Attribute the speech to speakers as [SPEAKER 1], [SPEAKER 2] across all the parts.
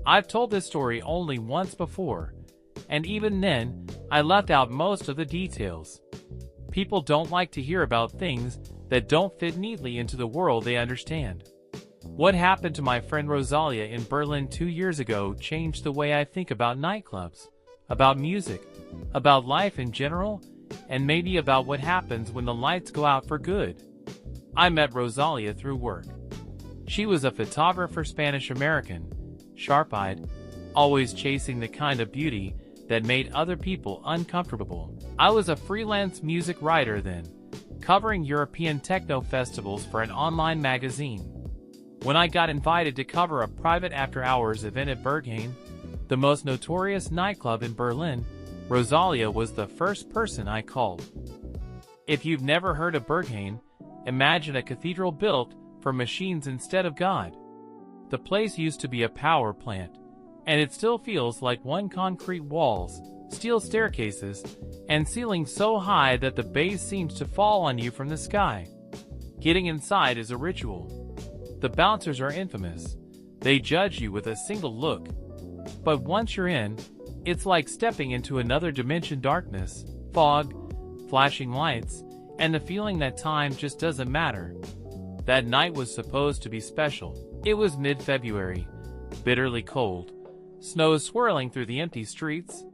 [SPEAKER 1] I've told this story only once before, and even then, I left out most of the details. People don't like to hear about things that don't fit neatly into the world they understand. What happened to my friend Rosalia in Berlin 2 years ago changed the way I think about nightclubs, about music, about life in general, and maybe about what happens when the lights go out for good. I met Rosalia through work. She was a photographer, Spanish-American, sharp-eyed, always chasing the kind of beauty that made other people uncomfortable. I was a freelance music writer then, covering European techno festivals for an online magazine. When I got invited to cover a private after-hours event at Berghain, the most notorious nightclub in Berlin, Rosalia was the first person I called. If you've never heard of Berghain, imagine a cathedral built for machines instead of God. The place used to be a power plant, and it still feels like one: concrete walls, steel staircases, and ceilings so high that the base seems to fall on you from the sky. Getting inside is a ritual. The bouncers are infamous. They judge you with a single look. But once you're in, it's like stepping into another dimension: darkness, fog, flashing lights, and the feeling that time just doesn't matter. That night was supposed to be special. It was mid-February, bitterly cold, snow swirling through the empty streets.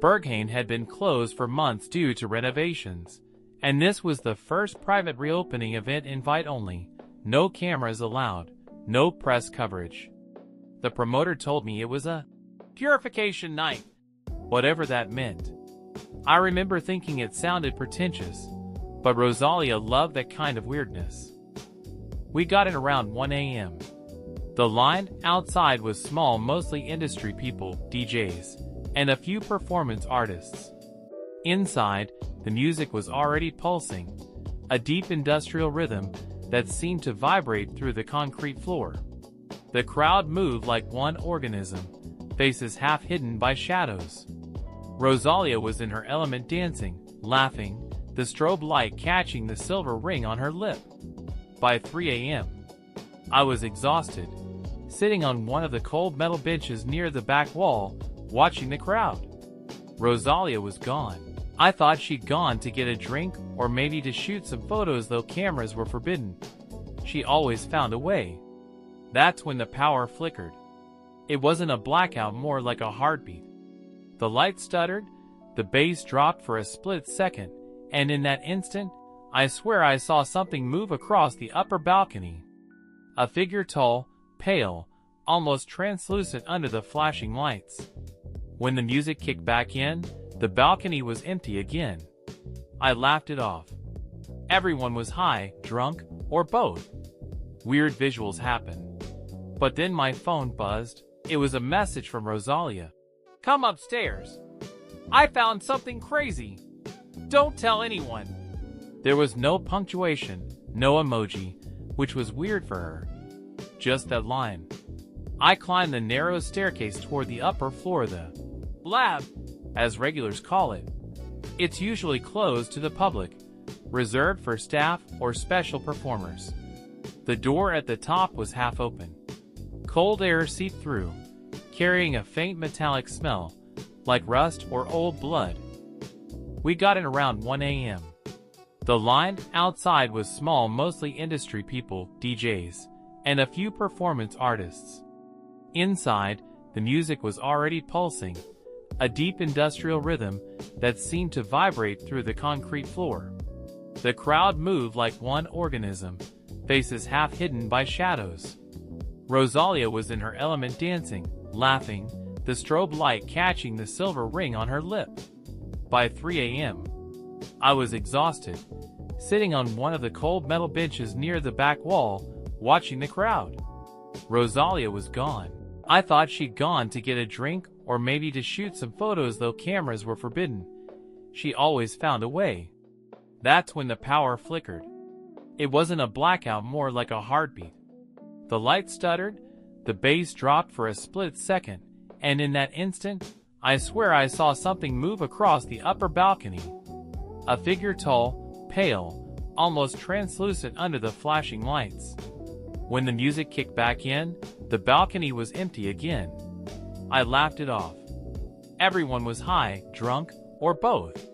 [SPEAKER 1] Berghain had been closed for months due to renovations, and this was the first private reopening event, invite only, no cameras allowed, no press coverage. The promoter told me it was a purification night, whatever that meant. I remember thinking it sounded pretentious, but Rosalia loved that kind of weirdness. We got in around 1 a.m. The line outside was small, mostly industry people, DJs, and a few performance artists. Inside, the music was already pulsing, a deep industrial rhythm that seemed to vibrate through the concrete floor. The crowd moved like one organism, faces half hidden by shadows. Rosalia was in her element, dancing, laughing, the strobe light catching the silver ring on her lip. By 3 a.m., I was exhausted, sitting on one of the cold metal benches near the back wall, watching the crowd. Rosalia was gone. I thought she'd gone to get a drink or maybe to shoot some photos, though cameras were forbidden. She always found a way. That's when the power flickered. It wasn't a blackout, more like a heartbeat. The light stuttered, the bass dropped for a split second, and in that instant, I swear I saw something move across the upper balcony. A figure, tall, pale, almost translucent under the flashing lights. When the music kicked back in, the balcony was empty again. I laughed it off. Everyone was high, drunk, or both. Weird visuals happened. But then my phone buzzed. It was a message from Rosalia. "Come upstairs. I found something crazy. Don't tell anyone." There was no punctuation, no emoji, which was weird for her. Just that line. I climbed the narrow staircase toward the upper floor, the lab, as regulars call it. It's usually closed to the public, reserved for staff or special performers. The door at the top was half open. Cold air seeped through, carrying a faint metallic smell, like rust or old blood. We got in around 1 a.m. The line outside was small, mostly industry people, DJs, and a few performance artists. Inside, the music was already pulsing, a deep industrial rhythm that seemed to vibrate through the concrete floor. The crowd moved like one organism, faces half hidden by shadows. Rosalia was in her element, dancing, laughing, the strobe light catching the silver ring on her lip. By 3 a.m., I was exhausted, sitting on one of the cold metal benches near the back wall, watching the crowd. Rosalia was gone. I thought she'd gone to get a drink or maybe to shoot some photos, though cameras were forbidden. She always found a way. That's when the power flickered. It wasn't a blackout, more like a heartbeat. The light stuttered, the bass dropped for a split second, and in that instant, I swear I saw something move across the upper balcony. A figure, tall, pale, almost translucent under the flashing lights. When the music kicked back in, the balcony was empty again. I laughed it off. Everyone was high, drunk, or both.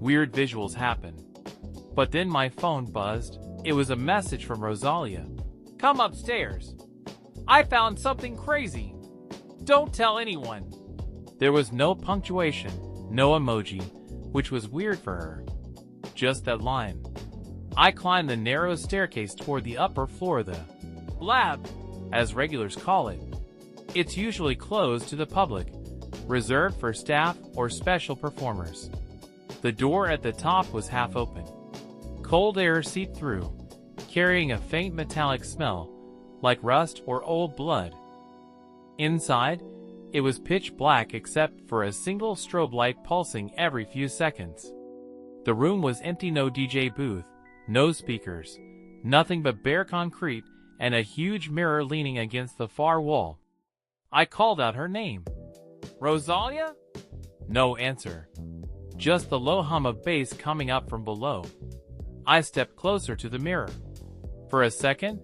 [SPEAKER 1] Weird visuals happened. But then my phone buzzed. It was a message from Rosalia. "Come upstairs. I found something crazy. Don't tell anyone." There was no punctuation, no emoji, which was weird for her. Just that line. I climbed the narrow staircase toward the upper floor of the lab, as regulars call it. It's usually closed to the public, reserved for staff or special performers. The door at the top was half open. Cold air seeped through, carrying a faint metallic smell, like rust or old blood. Inside, it was pitch black except for a single strobe light pulsing every few seconds. The room was empty, no DJ booth, no speakers, nothing but bare concrete and a huge mirror leaning against the far wall. I called out her name. "Rosalia?" No answer. Just the low hum of bass coming up from below. I stepped closer to the mirror. For a second,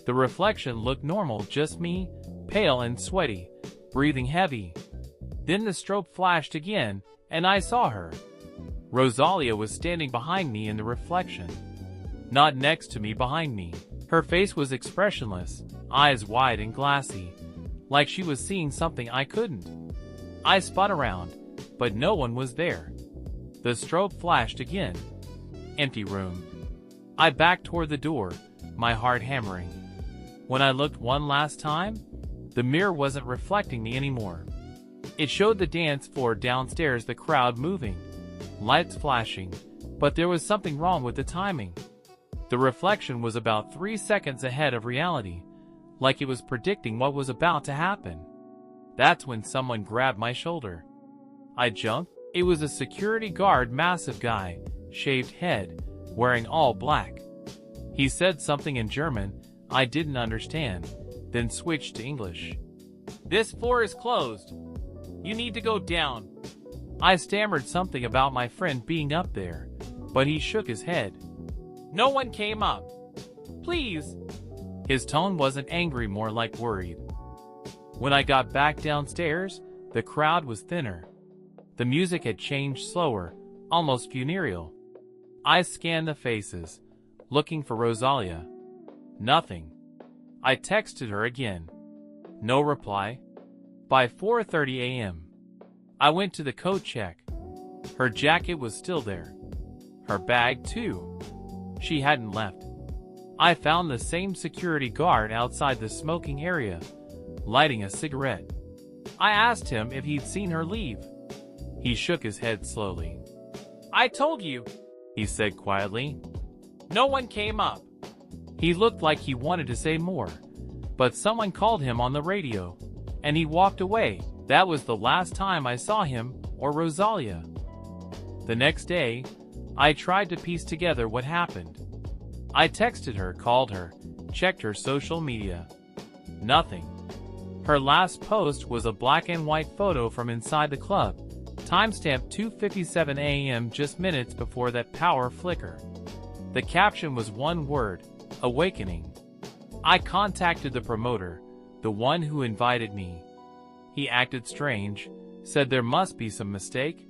[SPEAKER 1] the reflection looked normal, just me, pale and sweaty, breathing heavy. Then the strobe flashed again, and I saw her. Rosalia was standing behind me in the reflection. Not next to me, behind me. Her face was expressionless, eyes wide and glassy, like she was seeing something I couldn't. I spun around, but no one was there. The strobe flashed again. Empty room. I backed toward the door, my heart hammering. When I looked one last time, the mirror wasn't reflecting me anymore. It showed the dance floor downstairs, the crowd moving, lights flashing, but there was something wrong with the timing. The reflection was about 3 seconds ahead of reality, like it was predicting what was about to happen. That's when someone grabbed my shoulder. I jumped. It was a security guard, massive guy, shaved head, wearing all black. He said something in German I didn't understand, then switched to English. "This floor is closed. You need to go down." I stammered something about my friend being up there, but he shook his head. "No one came up. Please." His tone wasn't angry, more like worried. When I got back downstairs, the crowd was thinner. The music had changed, slower, almost funereal. I scanned the faces, looking for Rosalia. Nothing. I texted her again. No reply. By 4:30 a.m., I went to the coat check. Her jacket was still there. Her bag, too. She hadn't left. I found the same security guard outside the smoking area, lighting a cigarette. I asked him if he'd seen her leave. He shook his head slowly. "I told you," he said quietly. "No one came up." He looked like he wanted to say more, but someone called him on the radio, and he walked away. That was the last time I saw him or Rosalia. The next day, I tried to piece together what happened. I texted her, called her, checked her social media. Nothing. Her last post was a black and white photo from inside the club, timestamped 2:57 a.m., just minutes before that power flicker. The caption was one word: awakening. I contacted the promoter, the one who invited me. He acted strange, said there must be some mistake.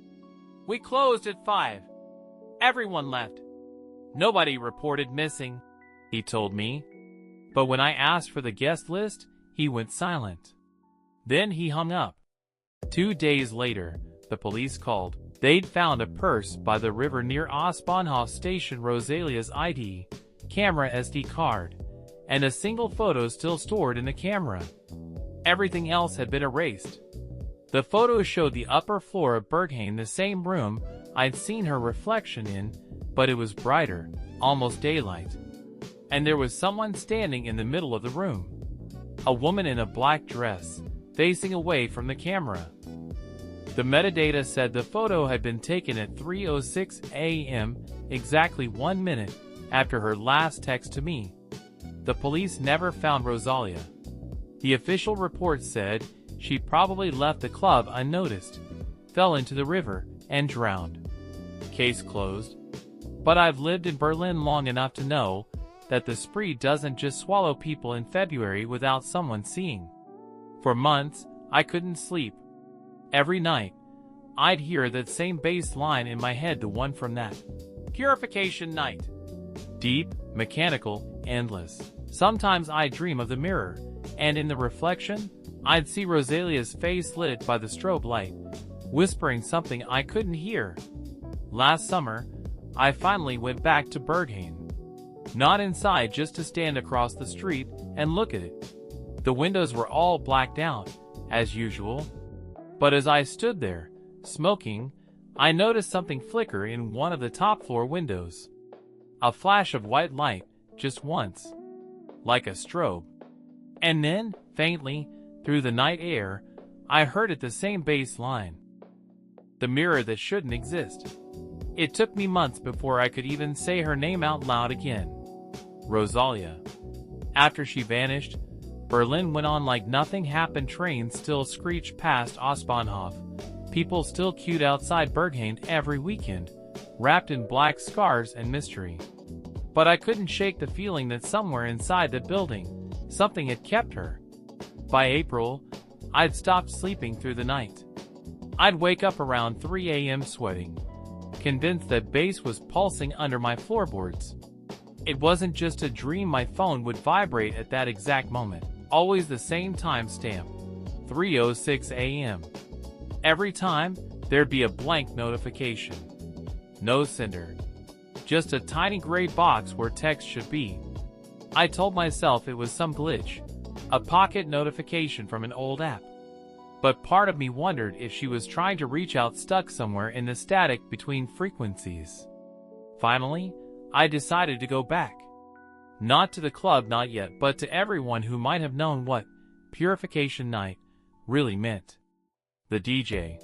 [SPEAKER 1] "We closed at 5. Everyone left. Nobody reported missing," he told me. But when I asked for the guest list, he went silent. Then he hung up. 2 days later, the police called. They'd found a purse by the river near Ostbahnhof station, Rosalia's ID, camera, SD card, and a single photo still stored in the camera. Everything else had been erased. The photo showed the upper floor of Berghain, the same room I'd seen her reflection in, but it was brighter, almost daylight. And there was someone standing in the middle of the room. A woman in a black dress, facing away from the camera. The metadata said the photo had been taken at 3:06 a.m., exactly 1 minute after her last text to me. The police never found Rosalia. The official report said she probably left the club unnoticed, fell into the river, and drowned. Case closed. But I've lived in Berlin long enough to know that the spree doesn't just swallow people in February without someone seeing. For months, I couldn't sleep. Every night, I'd hear that same bass line in my head, the one from that Purification Night. Deep, mechanical, endless. Sometimes I'd dream of the mirror, and in the reflection, I'd see Rosalia's face lit by the strobe light, whispering something I couldn't hear. Last summer, I finally went back to Berghain. Not inside, just to stand across the street and look at it. The windows were all blacked out, as usual. But as I stood there, smoking, I noticed something flicker in one of the top floor windows. A flash of white light, just once. Like a strobe. And then, faintly, through the night air, I heard it, the same bass line. The mirror that shouldn't exist. It took me months before I could even say her name out loud again. Rosalia. After she vanished, Berlin went on like nothing happened. Trains still screeched past Ostbahnhof. People still queued outside Berghain every weekend, wrapped in black scarves and mystery. But I couldn't shake the feeling that somewhere inside the building, something had kept her. By April, I'd stopped sleeping through the night. I'd wake up around 3 a.m. sweating, convinced that bass was pulsing under my floorboards. It wasn't just a dream. My phone would vibrate at that exact moment. Always the same time stamp, 3:06 a.m. Every time, there'd be a blank notification. No sender. Just a tiny gray box where text should be. I told myself it was some glitch, a pocket notification from an old app. But part of me wondered if she was trying to reach out, stuck somewhere in the static between frequencies. Finally, I decided to go back. Not to the club, not yet, but to everyone who might have known what Purification Night really meant. The DJ.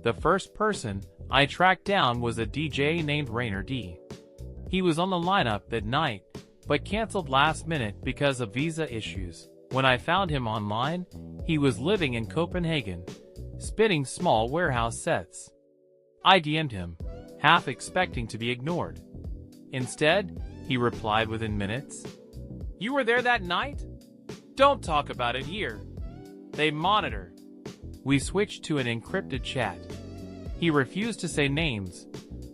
[SPEAKER 1] The first person I tracked down was a DJ named Rainer D. He was on the lineup that night, but canceled last minute because of visa issues. When I found him online, he was living in Copenhagen, spinning small warehouse sets. I DM'd him, half expecting to be ignored. Instead, he replied within minutes. "You were there that night? Don't talk about it here. They monitor." We switched to an encrypted chat. He refused to say names,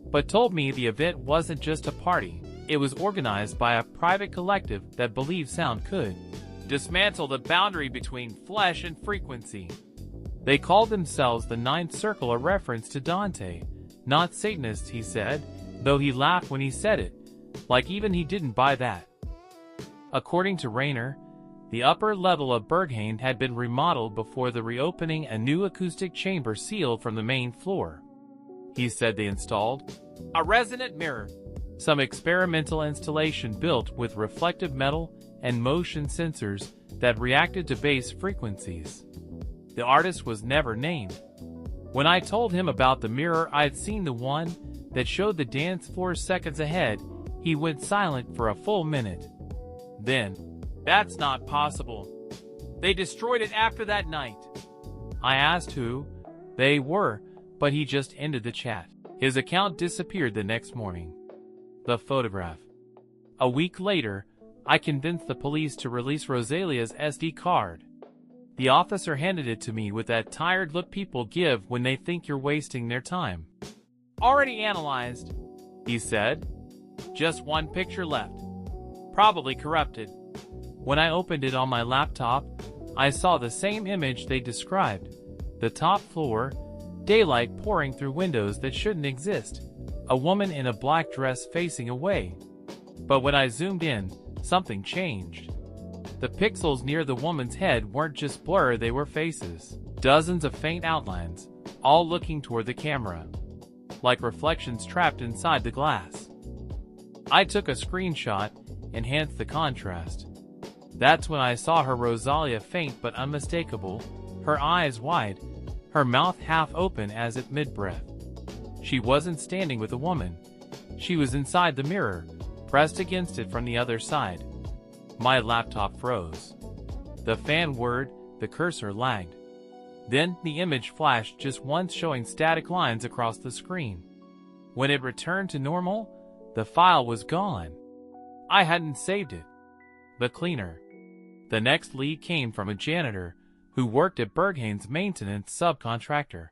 [SPEAKER 1] but told me the event wasn't just a party. It was organized by a private collective that believed sound could dismantle the boundary between flesh and frequency. They called themselves the Ninth Circle, a reference to Dante, not Satanists, he said, though he laughed when he said it, like even he didn't buy that. According to Rainer, the upper level of Berghain had been remodeled before the reopening, a new acoustic chamber sealed from the main floor. He said they installed a resonant mirror, some experimental installation built with reflective metal and motion sensors that reacted to bass frequencies. The artist was never named. When I told him about the mirror I'd seen, the one that showed the dance floor seconds ahead, he went silent for a full minute. Then, "That's not possible. They destroyed it after that night." I asked who they were, but he just ended the chat. His account disappeared the next morning. The photograph. A week later, I convinced the police to release Rosalia's SD card. The officer handed it to me with that tired look people give when they think you're wasting their time. "Already analyzed," he said. "Just one picture left. Probably corrupted." When I opened it on my laptop, I saw the same image they described. The top floor, daylight pouring through windows that shouldn't exist, a woman in a black dress facing away. But when I zoomed in, something changed. The pixels near the woman's head weren't just blur, they were faces. Dozens of faint outlines, all looking toward the camera, like reflections trapped inside the glass. I took a screenshot, enhanced the contrast. That's when I saw her, Rosalia, faint but unmistakable, her eyes wide, her mouth half open as if mid-breath. She wasn't standing with a woman. She was inside the mirror, pressed against it from the other side. My laptop froze. The fan word, the cursor lagged. Then the image flashed just once, showing static lines across the screen. When it returned to normal, the file was gone. I hadn't saved it. The cleaner. The next lead came from a janitor who worked at Berghain's maintenance subcontractor.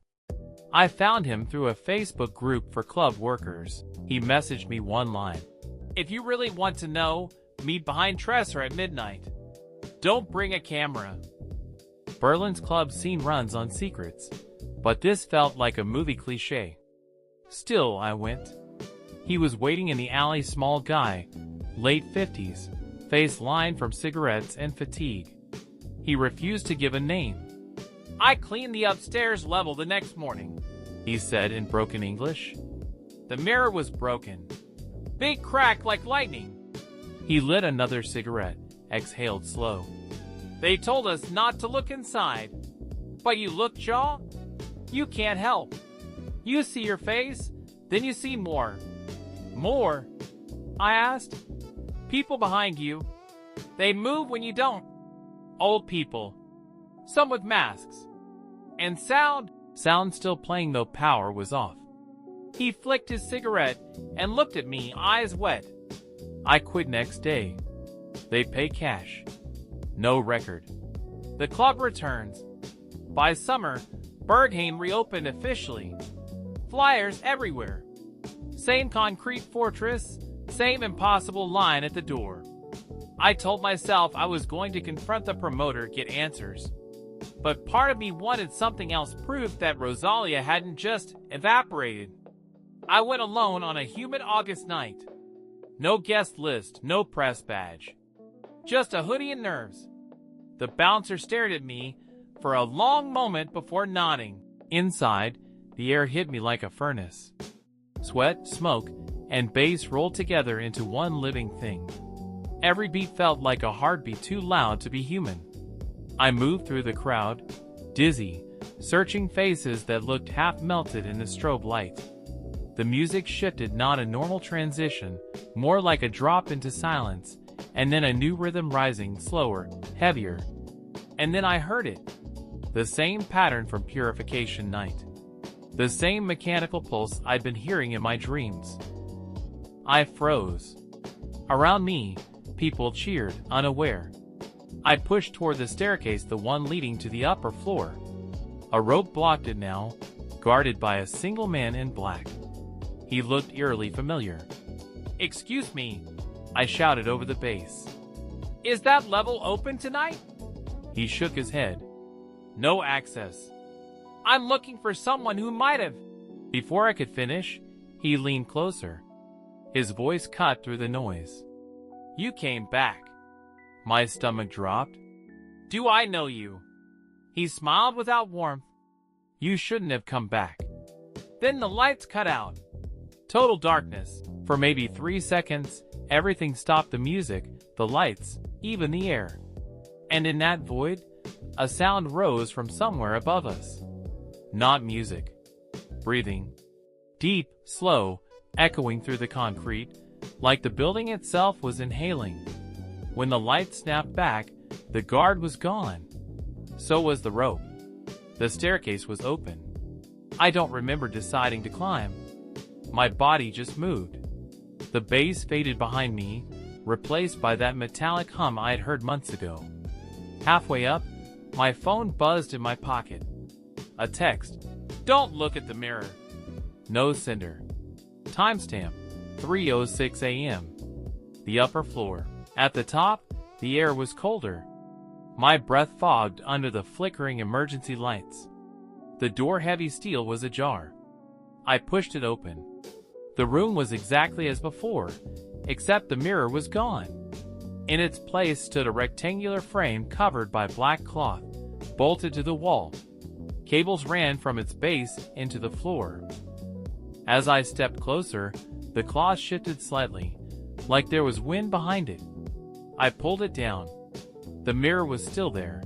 [SPEAKER 1] I found him through a Facebook group for club workers. He messaged me one line. "If you really want to know, meet behind Tresser at midnight. Don't bring a camera." Berlin's club scene runs on secrets, but this felt like a movie cliché. Still, I went. He was waiting in the alley, small guy, late 50s, face lined from cigarettes and fatigue. He refused to give a name. "I cleaned the upstairs level the next morning," he said in broken English. "The mirror was broken. Big crack like lightning." He lit another cigarette, exhaled slow. "They told us not to look inside. But you look, Jaw. You can't help. You see your face, then you see more." "More?" I asked. "People behind you. They move when you don't. Old people. Some with masks. And sound." Sound still playing, though power was off. He flicked his cigarette and looked at me, eyes wet. "I quit next day. They pay cash. No record." The club returns. By summer, Berghain reopened officially. Flyers everywhere. Same concrete fortress, same impossible line at the door. I told myself I was going to confront the promoter, get answers. But part of me wanted something else, proof that Rosalia hadn't just evaporated. I went alone on a humid August night. No guest list, no press badge. Just a hoodie and nerves. The bouncer stared at me for a long moment before nodding. Inside, the air hit me like a furnace. Sweat, smoke, and bass rolled together into one living thing. Every beat felt like a heartbeat too loud to be human. I moved through the crowd, dizzy, searching faces that looked half melted in the strobe light. The music shifted, not a normal transition, more like a drop into silence, and then a new rhythm rising, slower, heavier. And then I heard it. The same pattern from Purification Night. The same mechanical pulse I'd been hearing in my dreams. I froze. Around me, people cheered, unaware. I pushed toward the staircase, the one leading to the upper floor. A rope blocked it now, guarded by a single man in black. He looked eerily familiar. "Excuse me," I shouted over the bass. "Is that level open tonight?" He shook his head. "No access. I'm looking for someone who might have." Before I could finish, he leaned closer. His voice cut through the noise. "You came back." My stomach dropped. "Do I know you?" He smiled without warmth. "You shouldn't have come back." Then the lights cut out. Total darkness. For maybe 3 seconds, everything stopped, the music, the lights, even the air. And in that void, a sound rose from somewhere above us. Not music. Breathing. Deep, slow, echoing through the concrete, like the building itself was inhaling. When the light snapped back, the guard was gone. So was the rope. The staircase was open. I don't remember deciding to climb. My body just moved. The bass faded behind me, replaced by that metallic hum I had heard months ago. Halfway up, my phone buzzed in my pocket. A text. "Don't look at the mirror." No sender. Timestamp. 3:06 a.m. The upper floor. At the top, the air was colder. My breath fogged under the flickering emergency lights. The door, heavy steel, was ajar. I pushed it open. The room was exactly as before, except the mirror was gone. In its place stood a rectangular frame covered by black cloth, bolted to the wall. Cables ran from its base into the floor. As I stepped closer, the cloth shifted slightly, like there was wind behind it. I pulled it down. The mirror was still there,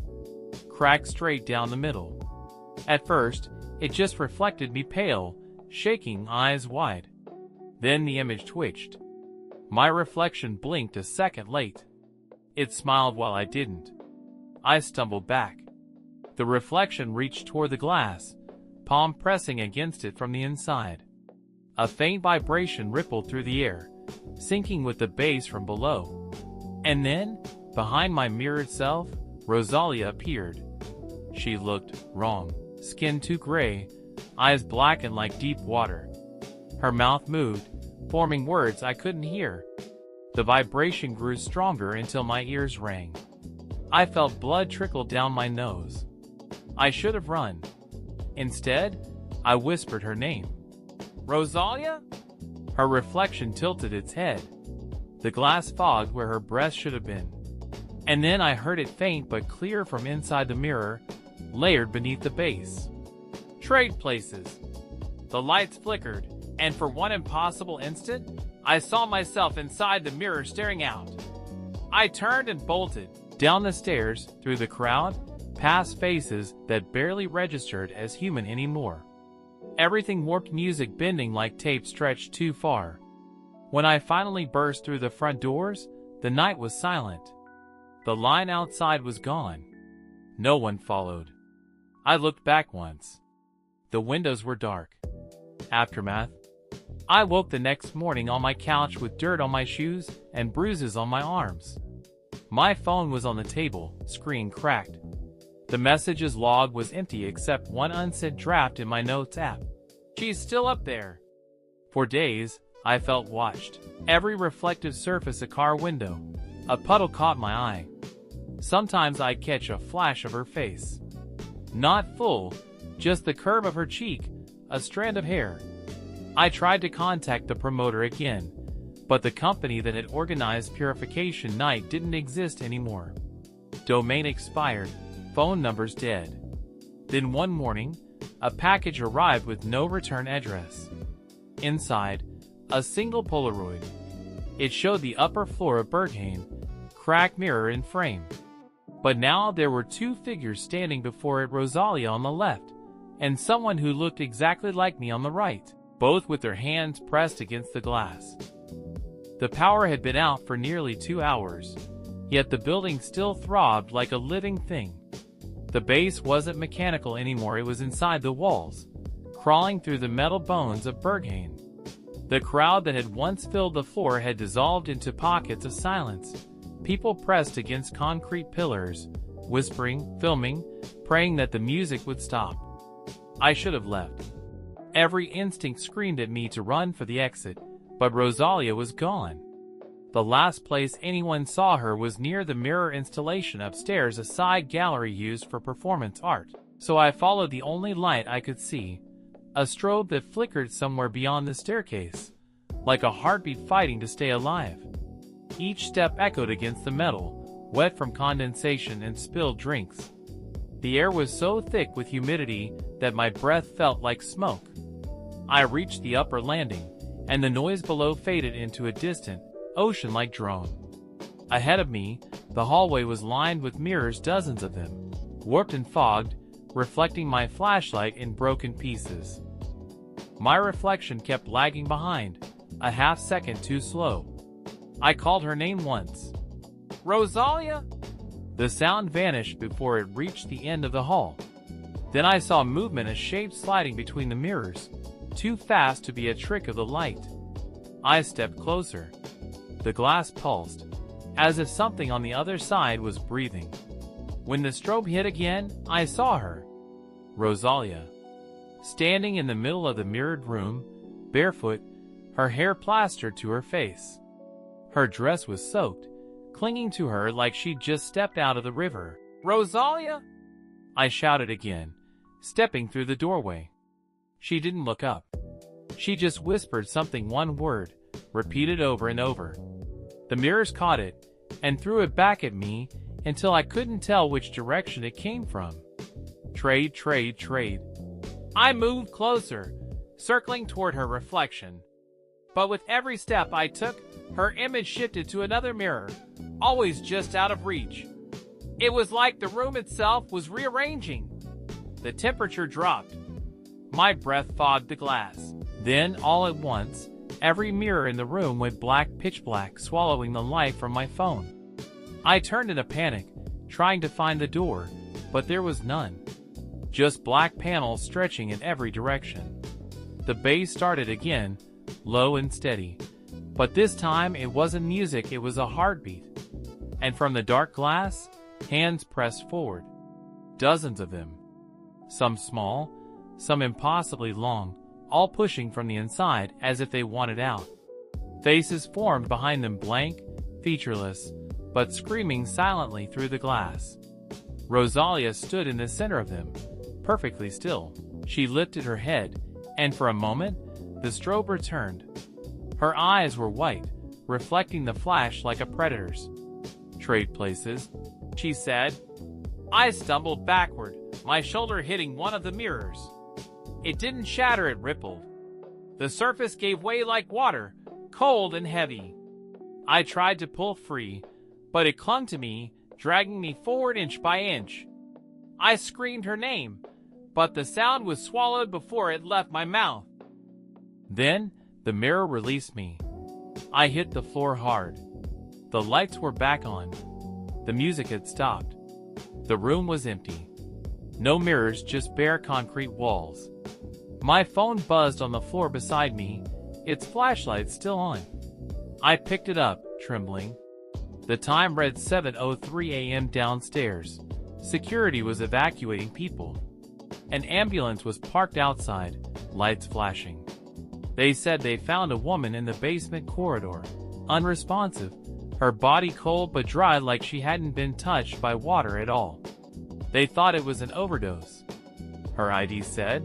[SPEAKER 1] cracked straight down the middle. At first, it just reflected me, pale, shaking, eyes wide. Then the image twitched. My reflection blinked a second late. It smiled while I didn't. I stumbled back. The reflection reached toward the glass, palm pressing against it from the inside. A faint vibration rippled through the air, syncing with the bass from below. And then, behind my mirrored self, Rosalia appeared. She looked wrong. Skin too gray, eyes blackened like deep water. Her mouth moved, forming words I couldn't hear. The vibration grew stronger until my ears rang. I felt blood trickle down my nose. I should have run. Instead, I whispered her name. Rosalia? Her reflection tilted its head. The glass fogged where her breast should have been. And then I heard it faint but clear from inside the mirror, layered beneath the base. Trade places. The lights flickered, and for one impossible instant, I saw myself inside the mirror staring out. I turned and bolted, down the stairs, through the crowd, past faces that barely registered as human anymore. Everything warped, music bending like tape stretched too far. When I finally burst through the front doors, the night was silent. The line outside was gone. No one followed. I looked back once. The windows were dark. Aftermath. I woke the next morning on my couch with dirt on my shoes and bruises on my arms. My phone was on the table, screen cracked. The messages log was empty except one unsent draft in my notes app. She's still up there. For days, I felt watched. Every reflective surface a car window. A puddle caught my eye. Sometimes I'd catch a flash of her face. Not full, just the curve of her cheek, a strand of hair. I tried to contact the promoter again, but the company that had organized Purification Night didn't exist anymore. Domain expired, phone numbers dead. Then one morning, a package arrived with no return address. Inside, a single Polaroid. It showed the upper floor of Berghain, cracked mirror in frame. But now there were two figures standing before it, Rosalia on the left, and someone who looked exactly like me on the right, both with their hands pressed against the glass. The power had been out for nearly 2 hours, yet the building still throbbed like a living thing. The base wasn't mechanical anymore, it was inside the walls, crawling through the metal bones of Berghain. The crowd that had once filled the floor had dissolved into pockets of silence. People pressed against concrete pillars, whispering, filming, praying that the music would stop. I should have left. Every instinct screamed at me to run for the exit, but Rosalia was gone. The last place anyone saw her was near the mirror installation upstairs, a side gallery used for performance art. So I followed the only light I could see, a strobe that flickered somewhere beyond the staircase, like a heartbeat fighting to stay alive. Each step echoed against the metal, wet from condensation and spilled drinks. The air was so thick with humidity that my breath felt like smoke. I reached the upper landing, and the noise below faded into a distant, ocean-like drone. Ahead of me, the hallway was lined with mirrors, dozens of them, warped and fogged, reflecting my flashlight in broken pieces. My reflection kept lagging behind, a half second too slow. I called her name once. Rosalia? The sound vanished before it reached the end of the hall. Then I saw movement, a shape sliding between the mirrors, too fast to be a trick of the light. I stepped closer. The glass pulsed, as if something on the other side was breathing. When the strobe hit again, I saw her. Rosalia. Standing in the middle of the mirrored room, barefoot, her hair plastered to her face. Her dress was soaked, clinging to her like she'd just stepped out of the river. Rosalia? I shouted again, stepping through the doorway. She didn't look up. She just whispered something, one word, repeated over and over. The mirrors caught it, and threw it back at me until I couldn't tell which direction it came from. Trade, trade, trade. I moved closer, circling toward her reflection. But with every step I took, her image shifted to another mirror, always just out of reach. It was like the room itself was rearranging. The temperature dropped. My breath fogged the glass. Then, all at once, every mirror in the room went black, pitch black, swallowing the light from my phone. I turned in a panic, trying to find the door, but there was none. Just black panels stretching in every direction. The bass started again, low and steady. But this time it wasn't music, it was a heartbeat. And from the dark glass, hands pressed forward. Dozens of them. Some small, some impossibly long, all pushing from the inside as if they wanted out. Faces formed behind them, blank, featureless, but screaming silently through the glass. Rosalia stood in the center of them, perfectly still. She lifted her head, and for a moment, the strobe returned. Her eyes were white, reflecting the flash like a predator's. "Trade places," she said. I stumbled backward, my shoulder hitting one of the mirrors. It didn't shatter, it rippled. The surface gave way like water, cold and heavy. I tried to pull free, but it clung to me, dragging me forward inch by inch. I screamed her name, but the sound was swallowed before it left my mouth. Then, the mirror released me. I hit the floor hard. The lights were back on. The music had stopped. The room was empty. No mirrors, just bare concrete walls. My phone buzzed on the floor beside me, its flashlight still on. I picked it up, trembling. The time read 7:03 a.m. downstairs. Security was evacuating people. An ambulance was parked outside, lights flashing. They said they found a woman in the basement corridor, unresponsive, her body cold but dry like she hadn't been touched by water at all. They thought it was an overdose. Her ID said,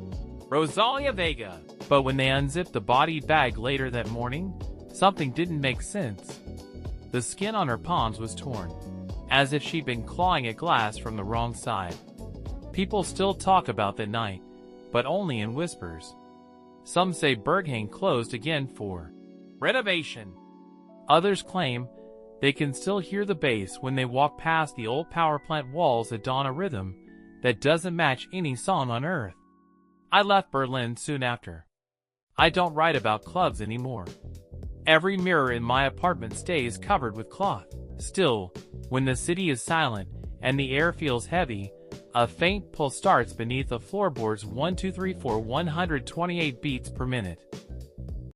[SPEAKER 1] Rosalía Vega. But when they unzipped the body bag later that morning, something didn't make sense. The skin on her palms was torn, as if she'd been clawing at glass from the wrong side. People still talk about that night, but only in whispers. Some say Berghain closed again for renovation. Others claim they can still hear the bass when they walk past the old power plant walls at dawn, a rhythm that doesn't match any song on earth. I left Berlin soon after. I don't write about clubs anymore. Every mirror in my apartment stays covered with cloth. Still, when the city is silent and the air feels heavy, a faint pulse starts beneath the floorboards. 1, 2, 3, 4, 128 beats per minute.